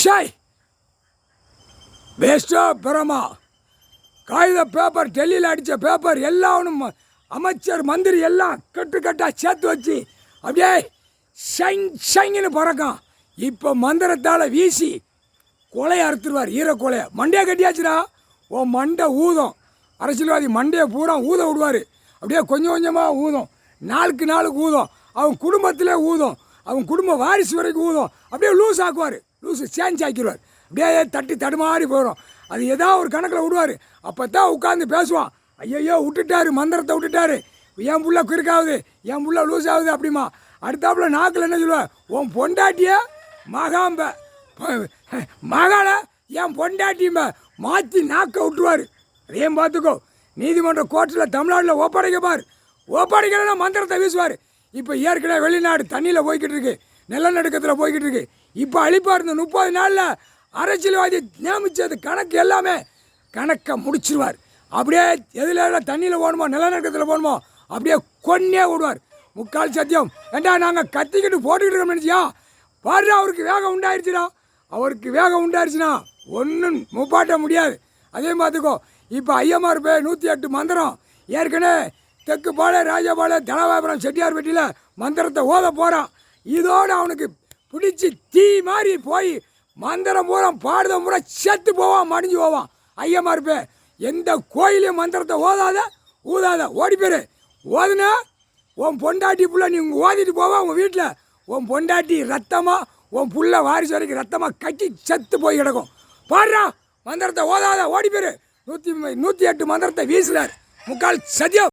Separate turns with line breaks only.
ஷாய் வேஸ்டோ பிரமா காகித பேப்பர் டெல்லியில் அடித்த பேப்பர் எல்லாம் அமைச்சர் மந்திரி எல்லாம் கட்டாக சேர்த்து வச்சு அப்படியே ஷைங் ஷைங்கன்னு பறக்கும். இப்போ மந்திரத்தால் வீசி கொலையை அறுத்துருவார். ஈரக்கொலையை மண்டையை கட்டியாச்சுடா. ஓ மண்டை ஊதும். அரசியல்வாதி மண்டையை பூரா ஊத விடுவார். அப்படியே கொஞ்சம் கொஞ்சமாக ஊதும். நாளுக்கு நாளுக்கு ஊதும். அவன் குடும்பத்திலே ஊதும். அவன் குடும்ப வாரிசு வரைக்கும் ஊதும். அப்படியே லூஸ் ஆக்குவார். லூஸு சேஞ்ச் ஆக்கிடுவார். அப்படியே தட்டி தடுமாறி போயிடும். அது ஏதாவது ஒரு கணக்கில் விடுவார். அப்போ தான் உட்காந்து பேசுவான். ஐயோ விட்டுட்டாரு, மந்திரத்தை விட்டுட்டாரு, என் புள்ள குறுக்காகுது, என் புள்ள லூஸ் ஆகுது அப்படிமா. அடுத்தாப்புல நாக்கில் என்ன சொல்லுவார், உன் பொண்டாட்டிய மகாம்ப மகால என் பொண்டாட்டியும்ப மாற்றி நாக்க விட்டுருவார். அதையும் பார்த்துக்கோ. நீதிமன்ற கோர்ட்டில் தமிழ்நாட்டில் ஒப்படைக்கலன்னா மந்திரத்தை வீசுவார். இப்போ ஏற்கனவே வெளிநாடு தண்ணியில் போய்கிட்டு இருக்கு, நிலநடுக்கத்தில் போய்கிட்டு இருக்கு. இப்போ அழிப்பார். இந்த 30 நாளில் அரசியல்வாதி நியமித்தது கணக்கு எல்லாமே கணக்கை முடிச்சிருவார். அப்படியே எதில் தண்ணியில் போகணுமோ நிலநடுக்கத்தில் போகணுமோ அப்படியே கொன்னே விடுவார். முக்கால் சத்தியம். ஏண்டா நாங்கள் கத்திக்கிட்டு போட்டுக்கிட்டு இருக்கோம் நினச்சியா? பாரு, அவருக்கு வேகம் உண்டாயிருச்சுனா, அவருக்கு வேகம் உண்டாயிருச்சுன்னா ஒன்றும் முப்பாட்ட முடியாது. அதே பார்த்துக்கோ. இப்போ ஐயமார் பே 108 மந்திரம் ஏற்கனவே தெற்கு பாலை, ராஜபாலை, தனவாபுரம், செட்டியார்பட்டியில் மந்திரத்தை ஓத போகிறான். இதோடு அவனுக்கு பிடிச்சி தீ மாதிரி போய் மந்திரம் பூரா பாடுத பூரா செத்து போவான், மடிஞ்சு போவான். ஐயமார் பே எந்த கோயிலையும் மந்திரத்தை ஊதாத ஓடி போயிரு. ஓதுனா உன் பொண்டாட்டி புள்ள நீ ஓதிட்டு போவா. உங்கள் வீட்டில் உன் பொண்டாட்டி ரத்தமாக, உன் புள்ள வாரிசு வரைக்கும் ரத்தமாக கட்டி செத்து போய் கிடக்கும். பாடுறா, மந்திரத்தை ஓதாத ஓடி போயிரு. 108 மந்திரத்தை வீசுறார். முக்கால் சத்தியம்.